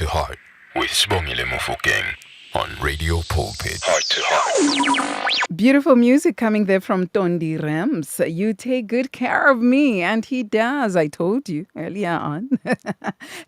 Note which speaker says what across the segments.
Speaker 1: to Heart with Sibongile Mofokeng on Radio Pulpit. Heart to Heart.
Speaker 2: Beautiful music coming there from Tondi Rams. You take good care of me, and he does. I told you earlier on.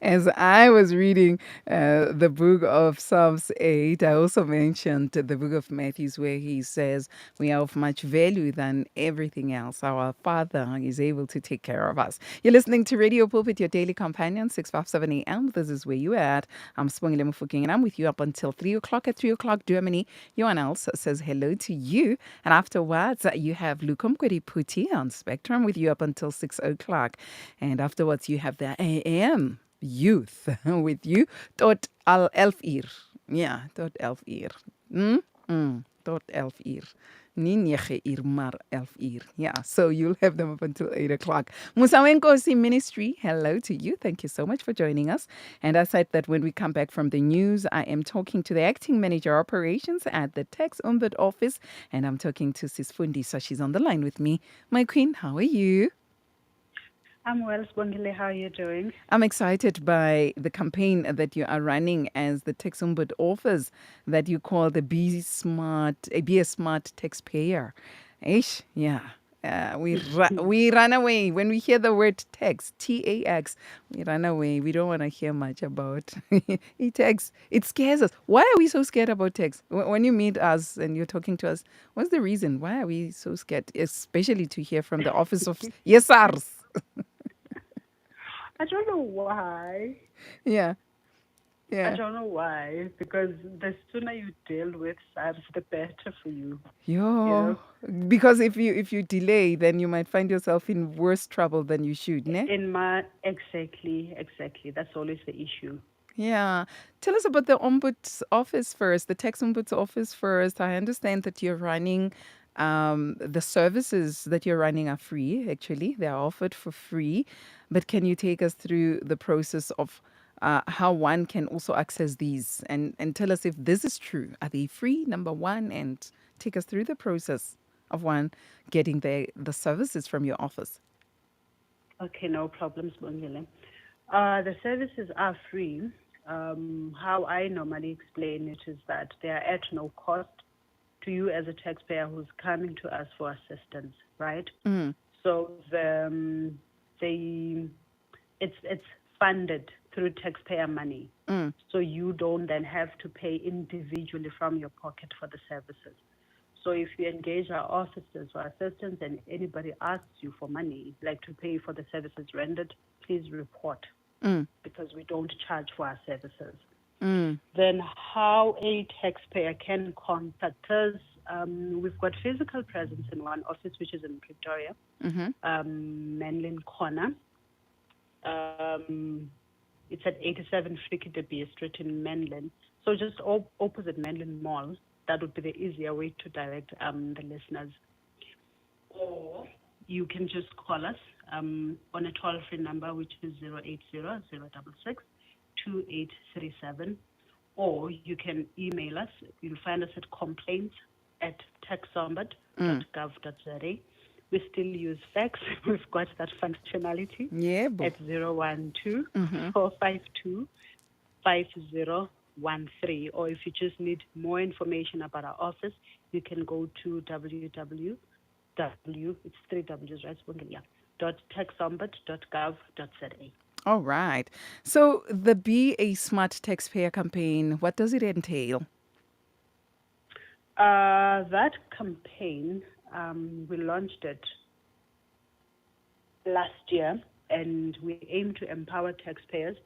Speaker 2: As I was reading the book of Psalms 8, I also mentioned the book of Matthew where he says we are of much value than everything else. Our Father is able to take care of us. You're listening to Radio Pulpit, your daily companion, 657 a.m. This is where you are at. I'm Sibongile Mofokeng, and I'm with you up until 3 o'clock. At 3 o'clock, Germany, Johan else says hello to you. And afterwards, you have Lukomkwedi Puti on Spectrum with you up until 6 o'clock. And afterwards, you have the AM Youth with you. Tot al elfir. Yeah, tot elfir. Tot elfir. Nie 9 uur, maar 11 uur. Yeah, so you'll have them up until 8 o'clock. Musawenkosi Ministry, hello to you. Thank you so much for joining us. And I said that when we come back from the news, I am talking to the acting manager operations at the Tax Ombud office. And I'm talking to Sis Fundiswa. She's on the line with me. My queen, how are you?
Speaker 3: I'm well, Sibongile. How are you doing?
Speaker 2: I'm excited by the campaign that you are running as the Tax Ombud office that you call the Be a Smart Taxpayer. Ish, yeah. We run away when we hear the word tax, TAX. We run away. We don't want to hear much about tax. It scares us. Why are we so scared about tax? When you meet us and you're talking to us, what's the reason? Why are we so scared? Especially to hear from the office of SARS.
Speaker 3: I don't know why.
Speaker 2: Yeah.
Speaker 3: I don't know why, because the sooner you deal with SARS, the better for you.
Speaker 2: Because if you delay, then you might find yourself in worse trouble than you should, ne?
Speaker 3: Exactly. That's always the issue.
Speaker 2: Yeah. Tell us about the Ombuds office first, the Tax Ombuds office first. I understand that you're running, the services that you're running are free, actually. They are offered for free. But can you take us through the process of how one can also access these and tell us if this is true? Are they free, number one? And take us through the process of one getting the services from your office.
Speaker 3: Okay, no problems, Bongile. The services are free. How I normally explain it is that they are at no cost to you as a taxpayer who's coming to us for assistance, right? So it's funded through taxpayer money. So you don't then have to pay individually from your pocket for the services. So if you engage our officers for assistance and anybody asks you for money, like to pay for the services rendered, please report because we don't charge for our services. Then how a taxpayer can contact us, we've got physical presence in one office, which is in Pretoria, Menlyn Corner. It's at 87 Frikidebe Street in Menlyn. So just opposite Menlyn Mall. That would be the easier way to direct the listeners. Or you can just call us on a toll-free number, which is 080-066-2837. Or you can email us. You'll find us at complaints@taxombud.gov.za. We still use fax. We've got that functionality at 012-452-5013. Or if you just need more information about our office, you can go to it's 3 W's, right? .taxombud.gov.za.
Speaker 2: All right. So the Be a Smart Taxpayer campaign, what does it entail?
Speaker 3: That campaign, we launched it last year, and we aim to empower taxpayers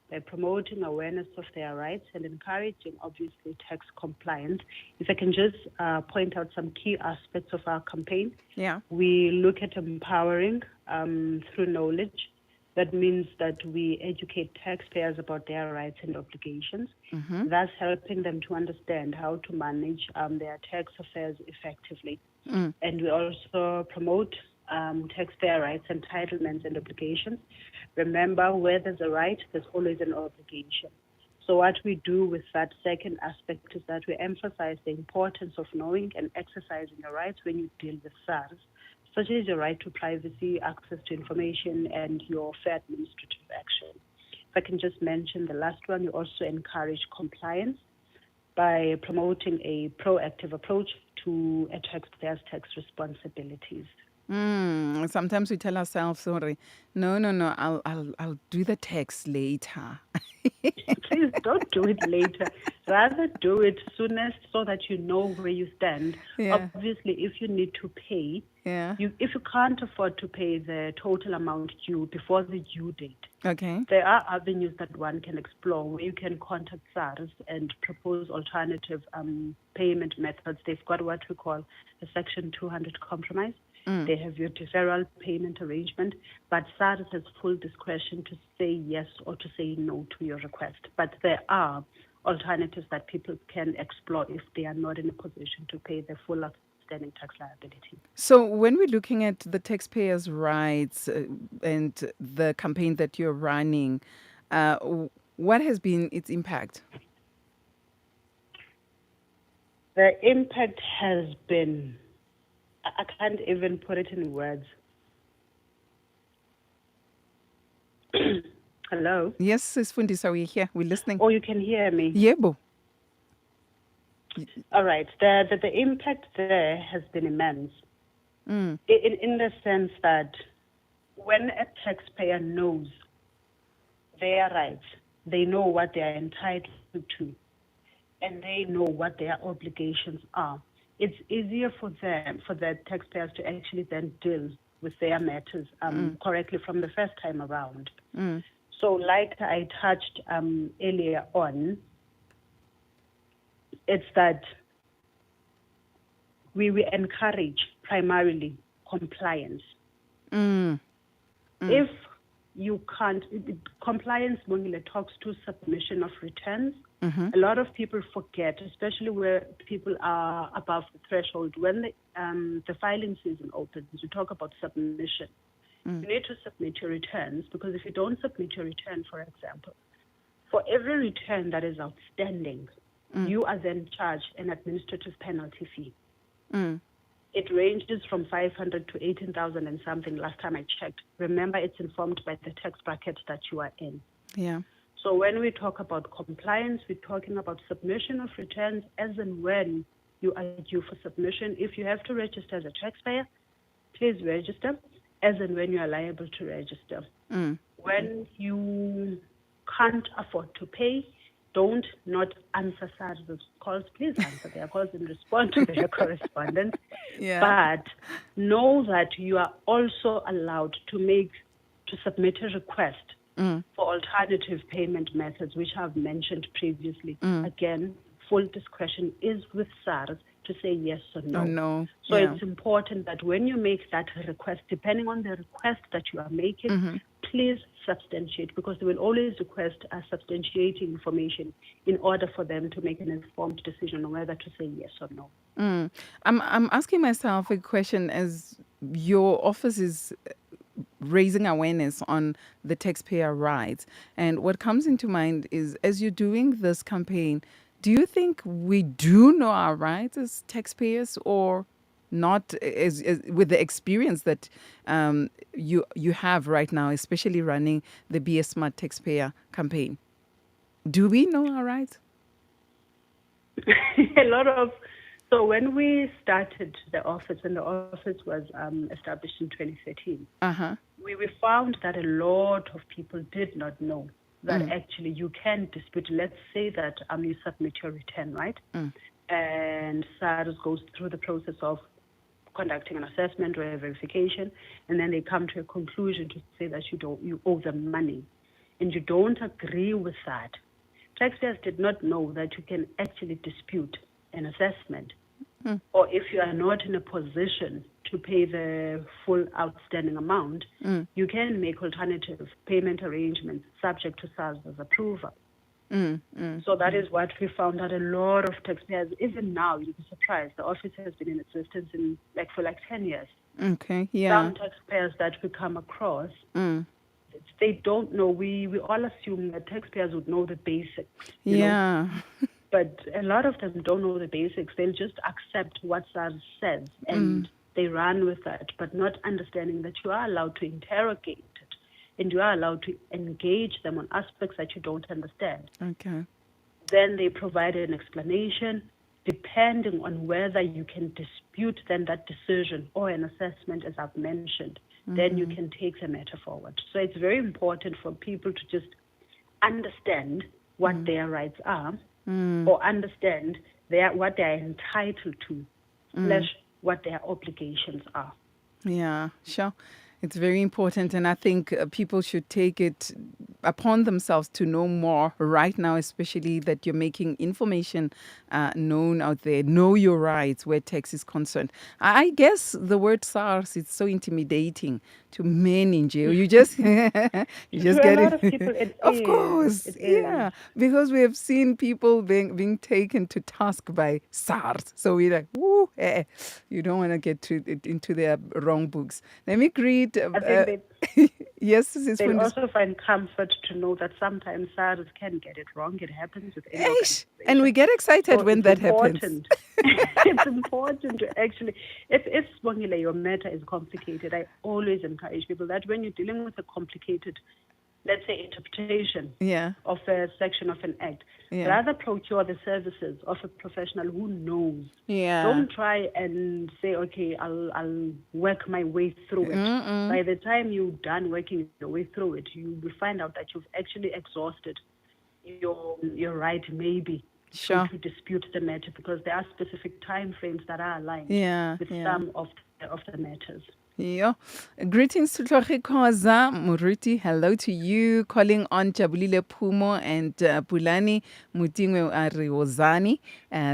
Speaker 3: by promoting awareness of their rights and encouraging, obviously, tax compliance. If I can just point out some key aspects of our campaign.
Speaker 2: Yeah.
Speaker 3: We look at empowering through knowledge. That means that we educate taxpayers about their rights and obligations, thus helping them to understand how to manage their tax affairs effectively. And we also promote taxpayer rights, entitlements, and obligations. Remember, where there's a right, there's always an obligation. So what we do with that second aspect is that we emphasize the importance of knowing and exercising your rights when you deal with SARS, such as your right to privacy, access to information, and your fair administrative action. I can just mention the last one, you also encourage compliance by promoting a proactive approach to a taxpayer's tax responsibilities.
Speaker 2: Sometimes we tell ourselves, sorry, no, I'll do the tax later.
Speaker 3: Please don't do it later. Rather do it soonest so that you know where you stand.
Speaker 2: Yeah.
Speaker 3: Obviously, if you need to pay,
Speaker 2: Yeah.
Speaker 3: if you can't afford to pay the total amount due before the due date,
Speaker 2: Okay.
Speaker 3: there are avenues that one can explore where you can contact SARS and propose alternative payment methods. They've got what we call a Section 200 compromise. They have your deferral payment arrangement, but SARS has full discretion to say yes or to say no to your request. But there are alternatives that people can explore if they are not in a position to pay the full outstanding tax liability.
Speaker 2: So when we're looking at the taxpayers' rights and the campaign that you're running, what has been its impact?
Speaker 3: The impact has been, I can't even put it in words. Hello?
Speaker 2: Yes, Sis Fundiswa, we're here. We're listening.
Speaker 3: Oh, you can hear me?
Speaker 2: Yebo.
Speaker 3: All right. The impact there has been immense in the sense that when a taxpayer knows their rights, they know what they are entitled to, and they know what their obligations are. It's easier for the taxpayers to actually then deal with their matters correctly from the first time around. So like I touched earlier on, it's that we encourage primarily compliance. If you can't, compliance, Mongile, talks to submission of returns. A lot of people forget, especially where people are above the threshold. When the filing season opens, you talk about submission. You need to submit your returns, because if you don't submit your return, for example, for every return that is outstanding, you are then charged an administrative penalty fee. It ranges from 500 to 18,000 and something last time I checked. Remember, it's informed by the tax bracket that you are in.
Speaker 2: Yeah.
Speaker 3: So when we talk about compliance, we're talking about submission of returns as and when you are due for submission. If you have to register as a taxpayer, please register as and when you are liable to register. When you can't afford to pay, don't not answer SARS' calls. Please answer their calls and respond to their correspondence.
Speaker 2: Yeah.
Speaker 3: But know that you are also allowed to submit a request for alternative payment methods, which I've mentioned previously. Again, full discretion is with SARS to say yes or no.
Speaker 2: Oh, no.
Speaker 3: So
Speaker 2: Yeah.
Speaker 3: it's important that when you make that request, depending on the request that you are making, please substantiate, because they will always request a substantiating information in order for them to make an informed decision on whether to say yes or no.
Speaker 2: I'm asking myself a question, as your office is raising awareness on the taxpayer rights. And what comes into mind is, as you're doing this campaign, do you think we do know our rights as taxpayers, or not, as with the experience that you have right now, especially running the Be a Smart Taxpayer campaign? Do we know our rights?
Speaker 3: So when we started the office, when the office was established in 2013, we found that a lot of people did not know that actually you can dispute. Let's say that you submit your return, right? And SARS goes through the process of conducting an assessment or a verification, and then they come to a conclusion to say that you owe them money, and you don't agree with that. Taxpayers did not know that you can actually dispute an assessment, or if you are not in a position to pay the full outstanding amount, you can make alternative payment arrangements subject to SARS' approval. So that is what we found, that a lot of taxpayers, even now, you'll be surprised, the office has been in existence for 10 years.
Speaker 2: Okay, yeah.
Speaker 3: Some taxpayers that we come across, they don't know. We all assume that taxpayers would know the basics. You know? But a lot of them don't know the basics. They'll just accept what SARS says and they run with that, but not understanding that you are allowed to interrogate it and you are allowed to engage them on aspects that you don't understand.
Speaker 2: Okay.
Speaker 3: Then they provide an explanation depending on whether you can dispute then that decision or an assessment, as I've mentioned. Then you can take the matter forward. So it's very important for people to just understand what their rights are, or understand what they are entitled to, slash what their obligations are.
Speaker 2: Yeah, sure. It's very important, and I think people should take it upon themselves to know more right now, especially that you're making information known out there. Know your rights where tax is concerned. I guess the word SARS is so intimidating to many in jail. You just you just
Speaker 3: To a
Speaker 2: get
Speaker 3: lot of
Speaker 2: it.
Speaker 3: people, it
Speaker 2: Of
Speaker 3: is.
Speaker 2: course,
Speaker 3: It is.
Speaker 2: yeah, because we have seen people being taken to task by SARS. So we're like, woo, you don't want to get into their wrong books. Let me greet.
Speaker 3: I think they
Speaker 2: Yes, this is
Speaker 3: they'll
Speaker 2: Fundiswa.
Speaker 3: also find comfort to know that sometimes SARS can get it wrong. It happens with any
Speaker 2: And we
Speaker 3: organization.
Speaker 2: get excited
Speaker 3: So
Speaker 2: when
Speaker 3: it's
Speaker 2: that happens.
Speaker 3: important. It's important to actually, if Sibongile, your matter is complicated, I always encourage people that when you're dealing with a complicated, let's say, interpretation
Speaker 2: Yeah,
Speaker 3: of a section of an act,
Speaker 2: yeah,
Speaker 3: rather procure the services of a professional who knows.
Speaker 2: yeah.
Speaker 3: Don't try and say, okay, I'll work my way through it. By the time you're done working your way through it, you will find out that you've actually exhausted your right, maybe,
Speaker 2: Sure.
Speaker 3: to dispute the matter, because there are specific time frames that are aligned
Speaker 2: Yeah,
Speaker 3: with
Speaker 2: yeah.
Speaker 3: some of the matters.
Speaker 2: Yeah. Greetings to Tlhoge Khoza, Muruti. Hello to you. Calling on Jabulile Pumo and Pulani Mutingwe Ariwozani,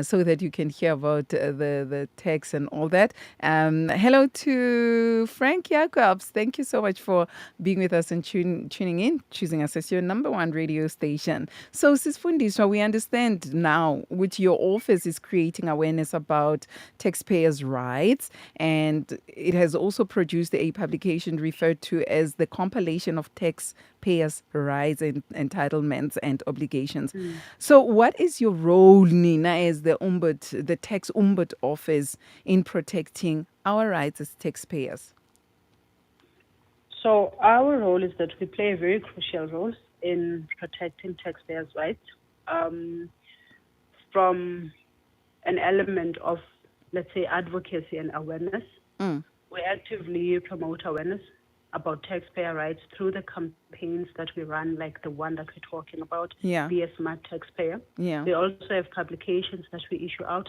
Speaker 2: so that you can hear about the text and all that. Hello to Frank Jacobs. Thank you so much for being with us and tuning in, choosing us as your number one radio station. So, Sis Fundiswa, we understand now, which your office is creating awareness about taxpayers' rights, and it has also produced a publication referred to as the compilation of taxpayers' rights and entitlements and obligations. So what is your role, Nina, as the tax Ombud office in protecting our rights as taxpayers?
Speaker 3: So our role is that we play a very crucial role in protecting taxpayers' rights, from an element of, let's say, advocacy and awareness. We actively promote awareness about taxpayer rights through the campaigns that we run, like the one that we're talking about,
Speaker 2: Yeah.
Speaker 3: Be a Smart Taxpayer.
Speaker 2: Yeah.
Speaker 3: We also have publications that we issue out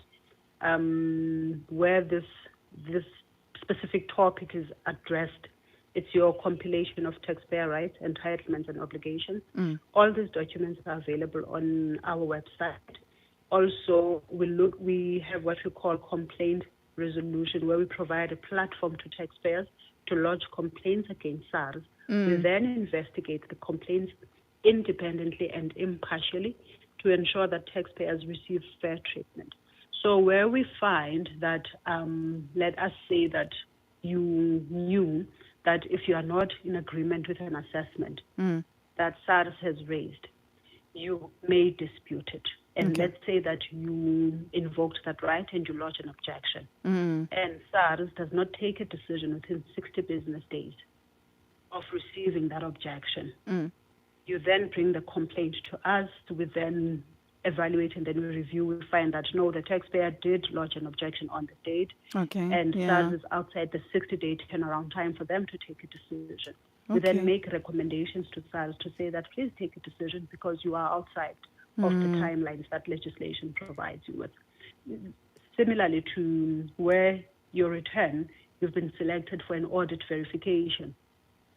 Speaker 3: where this specific topic is addressed. It's your compilation of taxpayer rights, entitlements, and obligations. All these documents are available on our website. Also, we have what we call complaint resolution, where we provide a platform to taxpayers to lodge complaints against SARS. We then investigate the complaints independently and impartially to ensure that taxpayers receive fair treatment. So where we find that, let us say that you knew that if you are not in agreement with an assessment that SARS has raised, you may dispute it. And let's say that you invoked that right and you lodge an objection. And SARS does not take a decision within 60 business days of receiving that objection. You then bring the complaint to us. We then evaluate and then we review. We find that, no, the taxpayer did lodge an objection on the date.
Speaker 2: Okay.
Speaker 3: And
Speaker 2: yeah.
Speaker 3: SARS is outside the 60-day turnaround time for them to take a decision. We then make recommendations to SARS to say that please take a decision because you are outside of the timelines that legislation provides you with. Similarly to where your return, you've been selected for an audit verification.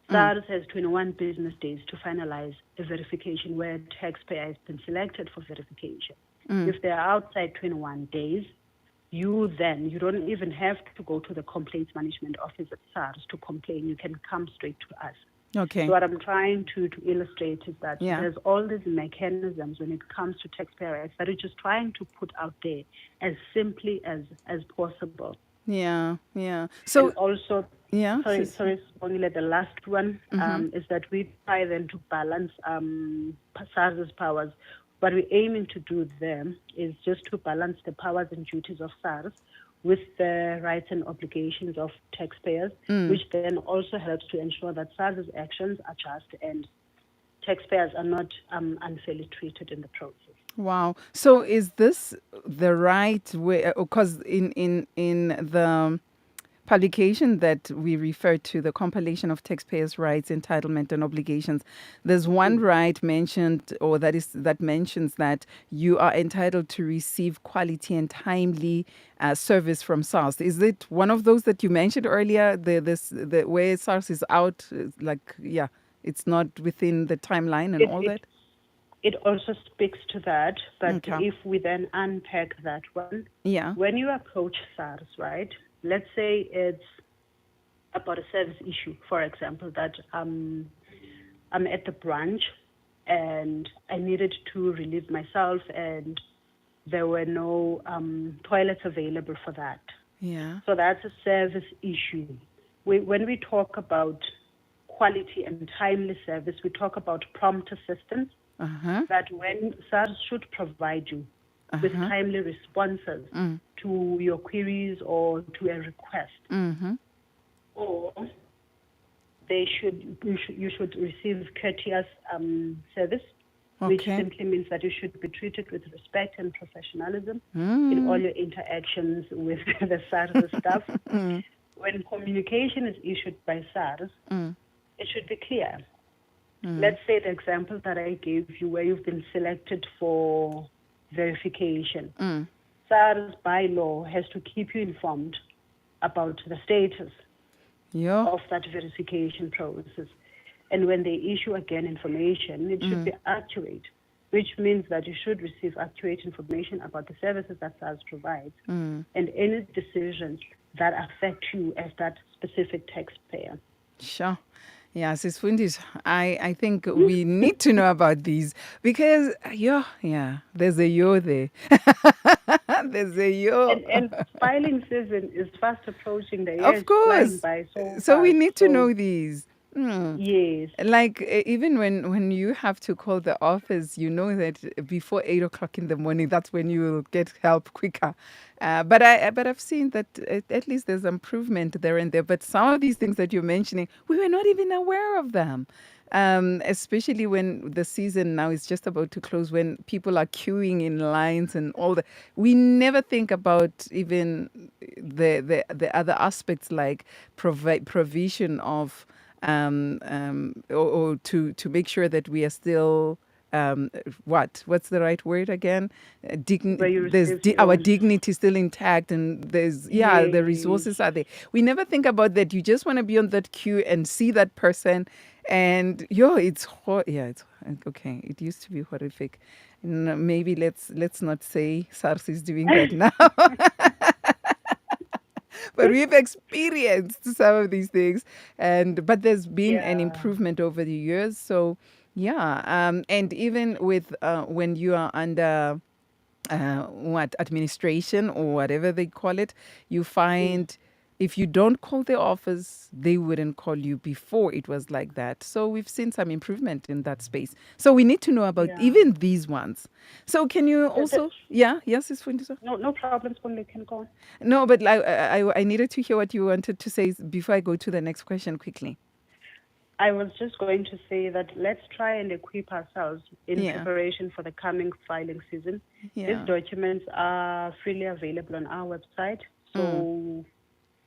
Speaker 3: SARS has 21 business days to finalize a verification where a taxpayer has been selected for verification. If they are outside 21 days, you don't even have to go to the Complaints Management Office at SARS to complain. You can come straight to us.
Speaker 2: Okay.
Speaker 3: So what I'm trying to illustrate is that
Speaker 2: Yeah.
Speaker 3: there's all these mechanisms when it comes to taxpayer rights that we're just trying to put out there as simply as possible.
Speaker 2: Yeah, yeah. So,
Speaker 3: and also,
Speaker 2: yeah.
Speaker 3: sorry, only the last one is that we try then to balance SARS's powers. What we're aiming to do then is just to balance the powers and duties of SARS with the rights and obligations of taxpayers, which then also helps to ensure that SARS's actions are just and taxpayers are not unfairly treated in the process.
Speaker 2: Wow. So is this the right way? Because in the publication that we refer to, the compilation of taxpayers' rights, entitlement, and obligations, there's one right mentioned, or that mentions that you are entitled to receive quality and timely service from SARS. Is it one of those that you mentioned earlier? The where SARS is out, it's not within the timeline and
Speaker 3: It,
Speaker 2: all
Speaker 3: it,
Speaker 2: that.
Speaker 3: it also speaks to that, but
Speaker 2: Okay.
Speaker 3: if we then unpack that one,
Speaker 2: Yeah.
Speaker 3: when you approach SARS, right, let's say it's about a service issue, for example, that I'm at the branch and I needed to relieve myself and there were no toilets available for that.
Speaker 2: Yeah.
Speaker 3: So that's a service issue. When we talk about quality and timely service, we talk about prompt assistance, that when SARS should provide you with timely responses to your queries or to a request. Or you should receive courteous service, which
Speaker 2: Okay.
Speaker 3: simply means that you should be treated with respect and professionalism in all your interactions with the SARS staff. When communication is issued by SARS, it should be clear. Let's say the example that I gave you where you've been selected for verification. SARS by law has to keep you informed about the status
Speaker 2: Yeah.
Speaker 3: of that verification process. And when they issue again information, it should be accurate, which means that you should receive accurate information about the services that SARS provides and any decisions that affect you as that specific taxpayer.
Speaker 2: Sure. Yeah, Sis Fundis, I think we need to know about these because, there's a yo there. There's a yo.
Speaker 3: And filing season is fast approaching. The year
Speaker 2: Of
Speaker 3: is flying
Speaker 2: course.
Speaker 3: by so
Speaker 2: So we
Speaker 3: fast.
Speaker 2: need to
Speaker 3: So,
Speaker 2: know these.
Speaker 3: yes.
Speaker 2: Like even when you have to call the office, you know that before 8 o'clock in the morning, that's when you will get help quicker. But I've seen that at least there's improvement there and there. But some of these things that you're mentioning, we were not even aware of them. Especially when the season now is just about to close, when people are queuing in lines and all that. We never think about even the other aspects like provision of or to make sure that we are still what's the right word again?
Speaker 3: Where you
Speaker 2: There's
Speaker 3: receive
Speaker 2: our
Speaker 3: your,
Speaker 2: dignity still intact, and there's the
Speaker 3: yes.
Speaker 2: resources are there. We never think about that. You just want to be on that queue and see that person, and it's it's okay. It used to be horrific. Maybe let's not say SARS is doing that now. But we've experienced some of these things, but there's been an
Speaker 3: Yeah.
Speaker 2: improvement over the years. So and even with when you are under administration or whatever they call it, you find if you don't call the office, they wouldn't call you. Before it was like that. So we've seen some improvement in that space. So we need to know about
Speaker 3: Yeah.
Speaker 2: even these ones. So can you also, yes, it's Fundiswa?
Speaker 3: No problems when they can go on.
Speaker 2: No, but I needed to hear what you wanted to say before I go to the next question quickly.
Speaker 3: I was just going to say that let's try and equip ourselves in
Speaker 2: Yeah.
Speaker 3: preparation for the coming filing season.
Speaker 2: Yeah.
Speaker 3: These documents are freely available on our website, so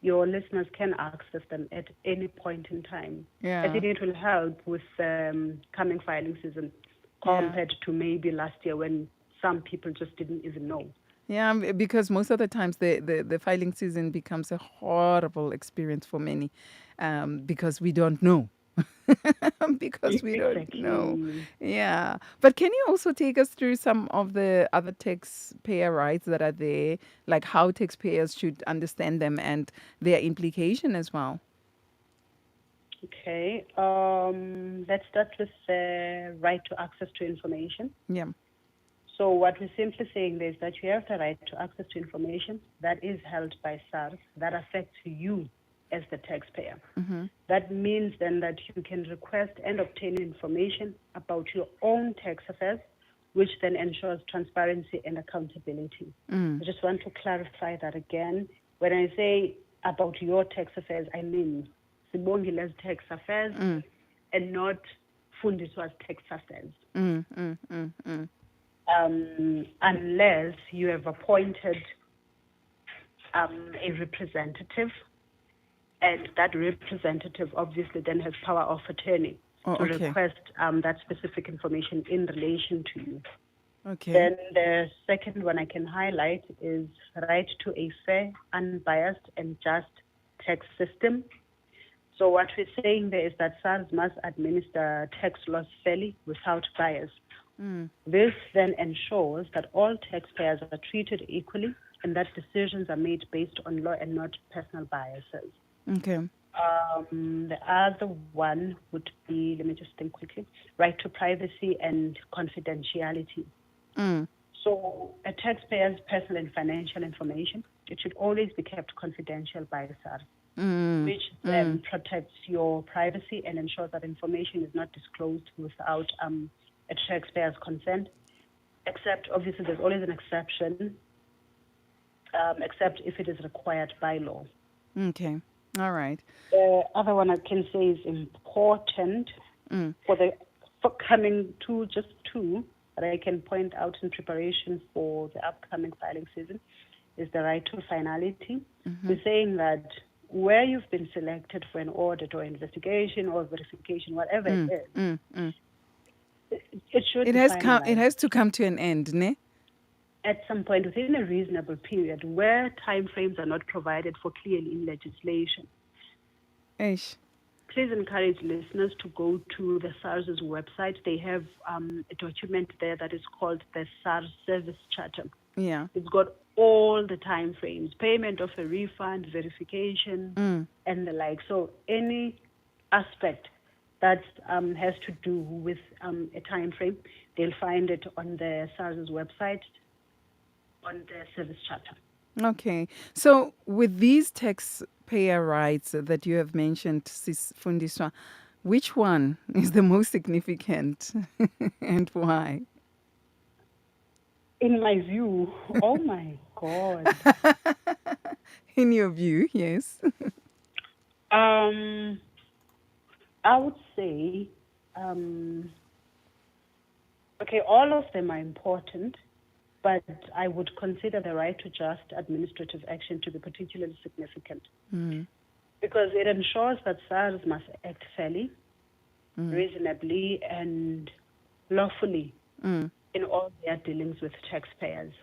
Speaker 3: your listeners can access them at any point in time.
Speaker 2: Yeah.
Speaker 3: I think it will help with coming filing season compared to maybe last year when some people just didn't even know.
Speaker 2: Yeah, because most of the times the filing season becomes a horrible experience for many because we don't know. Because we don't know.
Speaker 3: Exactly.
Speaker 2: Yeah. But can you also take us through some of the other taxpayer rights that are there, like how taxpayers should understand them and their implication as well?
Speaker 3: Okay. Let's start with the right to access to information.
Speaker 2: Yeah.
Speaker 3: So what we're simply saying is that you have the right to access to information that is held by SARS that affects you as the taxpayer. That means then that you can request and obtain information about your own tax affairs which then ensures transparency and accountability. I just want to clarify that again. When I say about your tax affairs, I mean Sibongile's tax affairs and not Fundiswa's tax affairs. Unless you have appointed a representative, and that representative obviously then has power of attorney to request that specific information in relation to you.
Speaker 2: Okay.
Speaker 3: Then the second one I can highlight is right to a fair, unbiased, and just tax system. So what we're saying there is that SARS must administer tax laws fairly without bias. This then ensures that all taxpayers are treated equally and that decisions are made based on law and not personal biases.
Speaker 2: Okay.
Speaker 3: The other one would be, let me just think quickly, right to privacy and confidentiality. So a taxpayer's personal and financial information, it should always be kept confidential by SARS, which then protects your privacy and ensures that information is not disclosed without a taxpayer's consent, except obviously there's always an exception, except if it is required by law.
Speaker 2: Okay. All right.
Speaker 3: The other one I can say is important for the coming just two that I can point out in preparation for the upcoming filing season is the right to finality. We're saying that where you've been selected for an audit or investigation or verification, whatever it is, it should
Speaker 2: It
Speaker 3: be
Speaker 2: has
Speaker 3: finalized.
Speaker 2: It has to come to an end, ne?
Speaker 3: At some point within a reasonable period where timeframes are not provided for clearly in legislation.
Speaker 2: Eish.
Speaker 3: Please encourage listeners to go to the SARS's website. They have a document there that is called the SARS Service Charter.
Speaker 2: Yeah.
Speaker 3: It's got all the time frames, payment of a refund, verification, and the like. So any aspect that has to do with a time frame, they'll find it on the SARS's website, on the service charter.
Speaker 2: Okay. So with these taxpayer rights that you have mentioned, Sis Fundiswa, which one is the most significant and why?
Speaker 3: In my view, oh my God.
Speaker 2: In your view, yes.
Speaker 3: I would say, okay, all of them are important, but I would consider the right to just administrative action to be particularly significant because it ensures that SARS must act fairly, reasonably, and lawfully in all their dealings with taxpayers,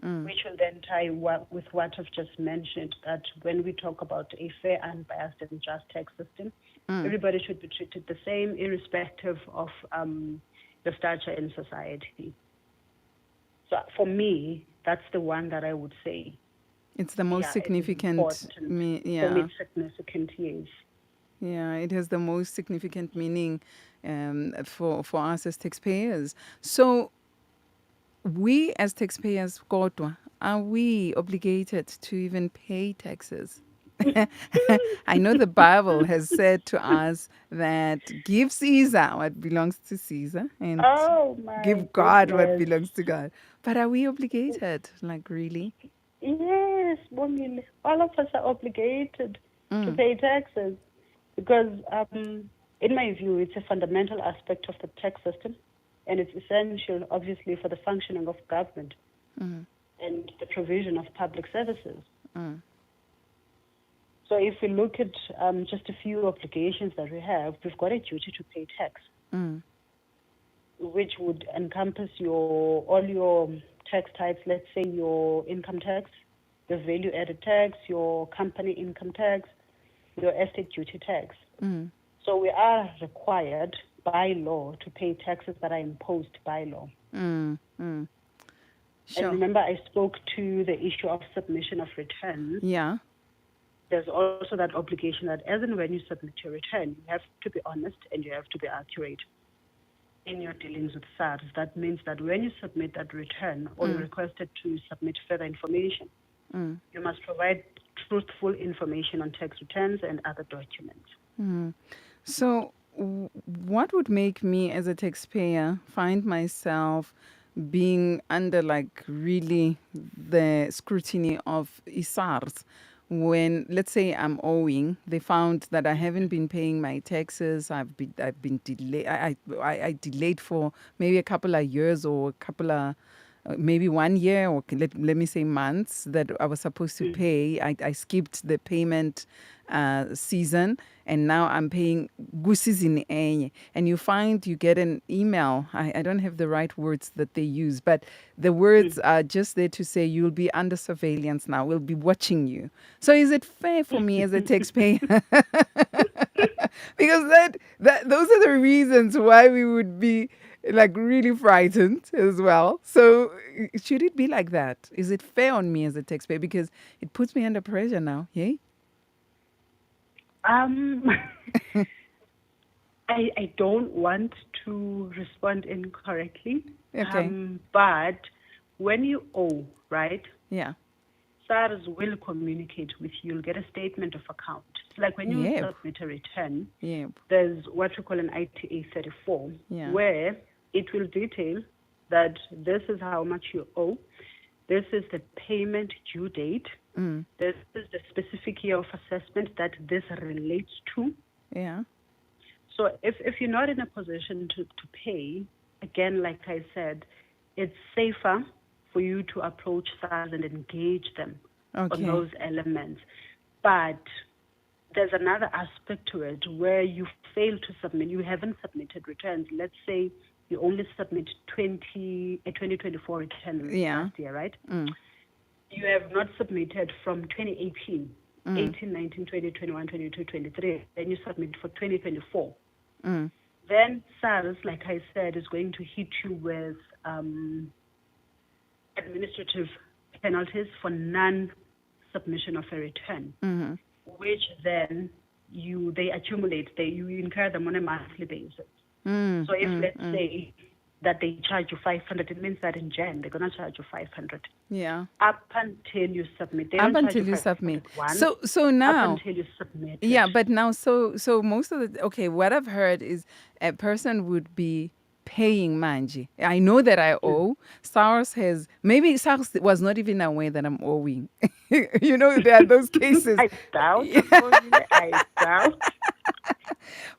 Speaker 3: which will then tie with what I've just mentioned, that when we talk about a fair, unbiased, and just tax system, everybody should be treated the same, irrespective of the stature in society. So for me, that's the one that I would say.
Speaker 2: It's the most significant.
Speaker 3: For me, it's significant, yes.
Speaker 2: Yeah, it has the most significant meaning for us as taxpayers. So we as taxpayers, Kodwa, are we obligated to even pay taxes? I know the Bible has said to us that give Caesar what belongs to Caesar and give God what belongs to God. But are we obligated? Like, really?
Speaker 3: Yes, Bongile. All of us are obligated to pay taxes because, in my view, it's a fundamental aspect of the tax system and it's essential, obviously, for the functioning of government and the provision of public services. So if we look at just a few obligations that we have, we've got a duty to pay tax, which would encompass all your tax types, let's say your income tax, your value-added tax, your company income tax, your estate duty tax. So we are required by law to pay taxes that are imposed by law.
Speaker 2: Sure.
Speaker 3: And remember, I spoke to the issue of submission of returns.
Speaker 2: Yeah.
Speaker 3: There's also that obligation that as and when you submit your return, you have to be honest and you have to be accurate in your dealings with SARS. That means that when you submit that return or you're requested to submit further information, you must provide truthful information on tax returns and other documents.
Speaker 2: So what would make me as a taxpayer find myself being under like really the scrutiny of SARS. When, let's say, I'm owing, they found that I haven't been paying my taxes. I've been delayed. I delayed for maybe a couple of years or a couple of maybe 1 year, or let me say months, that I was supposed to pay. I skipped the payment season, and now I'm paying kusizini enye. And you get an email. I don't have the right words that they use, but the words are just there to say you'll be under surveillance now. We'll be watching you. So is it fair for me as a taxpayer? Because that those are the reasons why we would be like really frightened as well. So should it be like that? Is it fair on me as a taxpayer? Because it puts me under pressure now. Yay?
Speaker 3: I don't want to respond incorrectly.
Speaker 2: Okay.
Speaker 3: But when you owe, right?
Speaker 2: Yeah.
Speaker 3: SARS will communicate with you. You'll get a statement of account. It's like when you submit a return, there's what we call an ITA 34, where it will detail that this is how much you owe, this is the payment due date, this is the specific year of assessment that this relates to.
Speaker 2: Yeah.
Speaker 3: So if you're not in a position to pay, again, like I said, it's safer for you to approach SARS and engage them on those elements. But there's another aspect to it where you fail to submit, you haven't submitted returns. Let's say you only submit 2024 return last year, right? You have not submitted from 2018, 18, 19, 20, 21, 22, 23. Then you submit for 2024. Then SARS, like I said, is going to hit you with administrative penalties for non-submission of a return, which then they accumulate. You incur them on a monthly basis. So if let's say that they charge you 500, it means that in Jan they're gonna charge you 500.
Speaker 2: Yeah.
Speaker 3: Up until you submit. They
Speaker 2: Up
Speaker 3: don't
Speaker 2: until
Speaker 3: charge
Speaker 2: you submit. So
Speaker 3: Up
Speaker 2: now.
Speaker 3: until you submit.
Speaker 2: Yeah, but now so most of the what I've heard is a person would be paying manji. I know that I owe. SARS was not even aware that I'm owing. You know, there are those cases.
Speaker 3: I doubt. I doubt.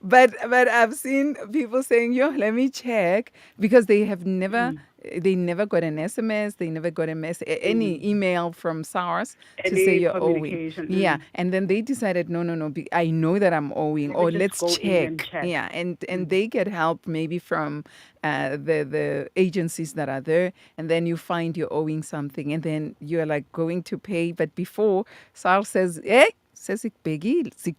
Speaker 2: But I've seen people saying, "Yo, let me check," because they have never got an SMS, they never got any email from SARS to say you're owing. Yeah, and then they decided, no, I know that I'm owing, or let's check. Yeah, and they get help maybe from the agencies that are there, and then you find you're owing something, and then you're like going to pay, but before SARS says, "Hey." Sikujongile.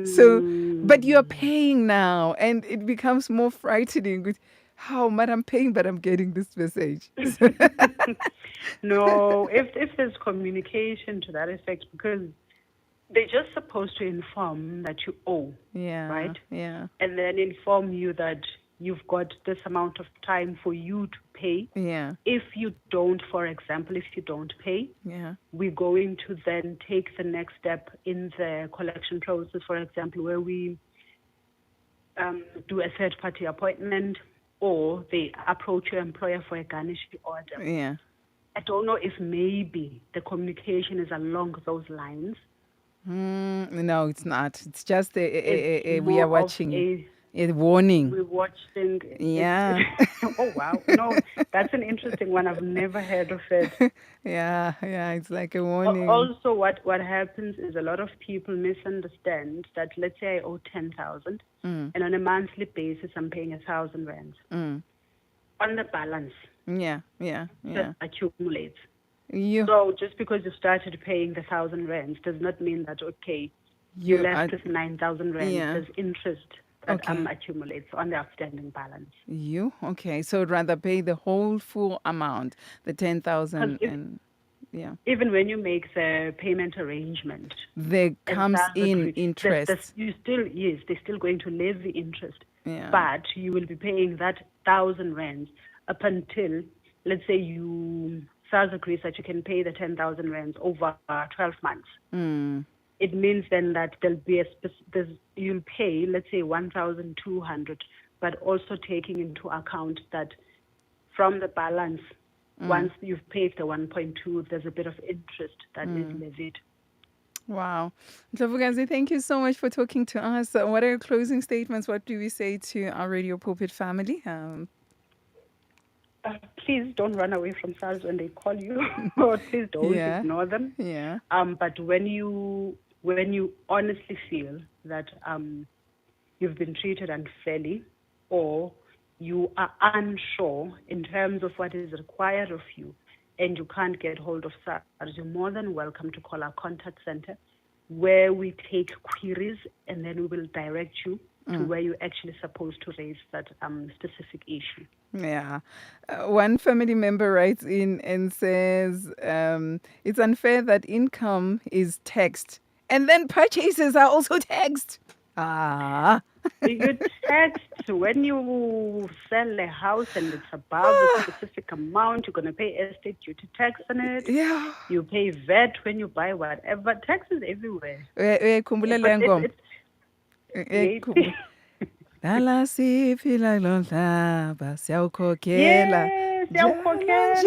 Speaker 2: So, but you're paying now, and it becomes more frightening with how much I'm paying, but I'm getting this message.
Speaker 3: No, if there's communication to that effect, because they're just supposed to inform that you owe, right?
Speaker 2: Yeah.
Speaker 3: And then inform you that you've got this amount of time for you to pay.
Speaker 2: Yeah.
Speaker 3: If you don't, for example, if you don't pay, we're going to then take the next step in the collection process, for example, where we do a third-party appointment, or they approach your employer for a garnishee order.
Speaker 2: Yeah.
Speaker 3: I don't know if maybe the communication is along those lines.
Speaker 2: No, it's not. It's just we are watching a warning.
Speaker 3: We're watching.
Speaker 2: Yeah.
Speaker 3: Oh, wow. No, that's an interesting one. I've never heard of it.
Speaker 2: Yeah, it's like a warning.
Speaker 3: Also, what happens is a lot of people misunderstand that, let's say I owe 10,000, and on a monthly basis, I'm paying 1,000 rands. On the balance.
Speaker 2: Yeah.
Speaker 3: That accumulates. So just because you started paying the 1,000 rands does not mean that, you left with 9,000 rands. There's interest that accumulates on the outstanding balance.
Speaker 2: Okay. So rather pay the whole full amount, the 10,000 and... Yeah.
Speaker 3: Even when you make the payment arrangement,
Speaker 2: there comes in interest.
Speaker 3: They're still going to levy interest.
Speaker 2: Yeah.
Speaker 3: But you will be paying that 1,000 rands up until, let's say SARS agrees that you can pay the 10,000 rands over 12 months. It means then that there'll be you'll pay, let's say 1,200 but also taking into account that from the balance, once you've paid the 1.2, there's a bit of interest that is levied.
Speaker 2: Wow. Ndlovukazi, thank you so much for talking to us. What are your closing statements? What do we say to our Radio Pulpit family?
Speaker 3: Please don't run away from SARS when they call you, or please don't ignore them.
Speaker 2: Yeah.
Speaker 3: But when you honestly feel that you've been treated unfairly, or you are unsure in terms of what is required of you, and you can't get hold of SARS, you're more than welcome to call our contact center, where we take queries, and then we will direct you to where you're actually supposed to raise that specific issue.
Speaker 2: Yeah. One family member writes in and says, it's unfair that income is taxed and then purchases are also taxed.
Speaker 3: You tax when you sell a house and it's above a specific amount, you're going to pay estate duty tax on it.
Speaker 2: Yeah.
Speaker 3: You pay VAT when you buy whatever. Taxes everywhere.
Speaker 2: Khumbula le ngoma. Dala siphila lo mhlaba siyawukhokhela.
Speaker 3: Yes, siyawukhokhela.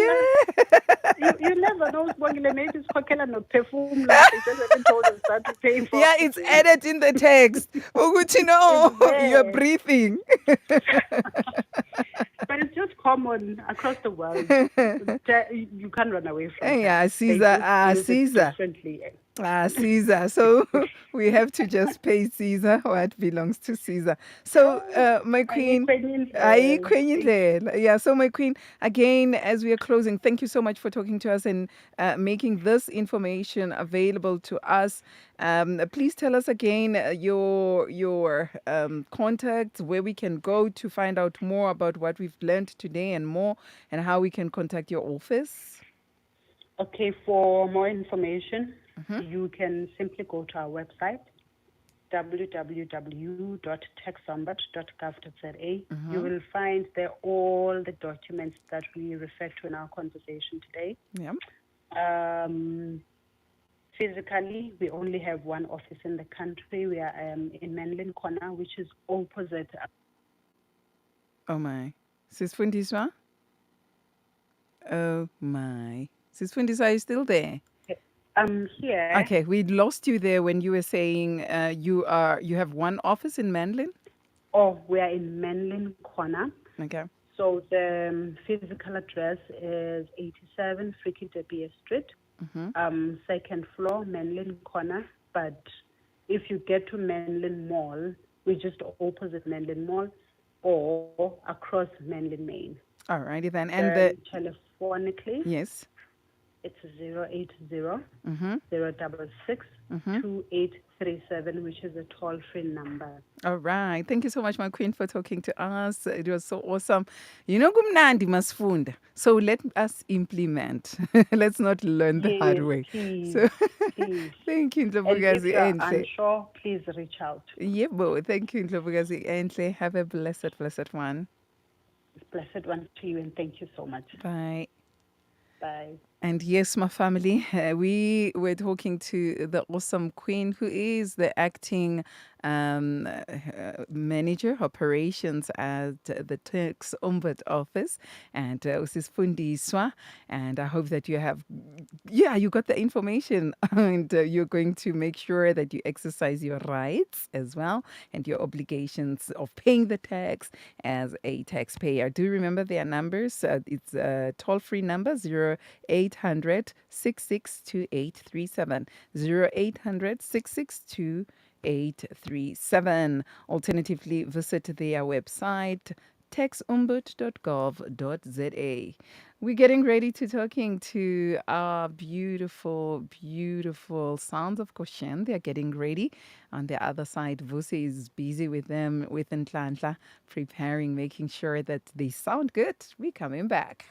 Speaker 3: You never know, Sibongile, maybe it's khokhela nophefumula. They just haven't told us that to pay for.
Speaker 2: Yeah, it's added in the text. Ukuthi no, you're breathing.
Speaker 3: But it's just common across the world. You can't run away from it.
Speaker 2: Yeah, Caesar. Caesar. Caesar. So we have to just pay Caesar what belongs to Caesar. So, my queen. Yeah, so my queen, again, as we are closing, thank you so much for talking to us and making this information available to us. Please tell us again your contacts, where we can go to find out more about what we've learned today and more, and how we can contact your office.
Speaker 3: Okay, for more information, you can simply go to our website, www.taxombud.gov.za. You will find there all the documents that we refer to in our conversation today.
Speaker 2: Yeah.
Speaker 3: Physically, we only have one office in the country. We are in Menlyn Corner, which is opposite.
Speaker 2: Oh my. Sis Fundiswa? Oh my. Sis Fundiswa, are you still there?
Speaker 3: I'm here.
Speaker 2: Okay, we lost you there when you were saying you have one office in Menlyn?
Speaker 3: Oh, we are in Menlyn Corner.
Speaker 2: Okay.
Speaker 3: So the physical address is 87 Friki de Beer Street, second floor, Menlyn Corner. But if you get to Menlyn Mall, we're just opposite Menlyn Mall or across Menlyn Main.
Speaker 2: All righty then. And
Speaker 3: telephonically,
Speaker 2: yes,
Speaker 3: it's 080 066 2837, which is a toll-free number.
Speaker 2: All right. Thank you so much, my queen, for talking to us. It was so awesome. You know, kumnandi masfunda. So let us implement. Let's not learn the hard way.
Speaker 3: Please,
Speaker 2: so,
Speaker 3: please.
Speaker 2: Thank you,
Speaker 3: And if
Speaker 2: Ndlovukazi
Speaker 3: you're
Speaker 2: Enhle.
Speaker 3: unsure, please reach out.
Speaker 2: Yebo. Thank you, Ndlovukazi Enhle. Have a blessed one.
Speaker 3: Blessed one to you, and thank you so much.
Speaker 2: Bye.
Speaker 3: Bye.
Speaker 2: And yes, my family, we were talking to the awesome queen, who is the acting manager operations at the Tax Ombud office, and Sis Fundiswa. And I hope that you got the information, and you're going to make sure that you exercise your rights as well and your obligations of paying the tax as a taxpayer. Do remember their numbers. It's a toll-free number, 0800 662 837, 0800 662 837. Alternatively, visit their website, taxombud.gov.za. We're getting ready to talking to our beautiful, beautiful Sounds of Goshen. They're getting ready. On the other side, Vusi is busy with them, with Ntlantla, preparing, making sure that they sound good. We're coming back.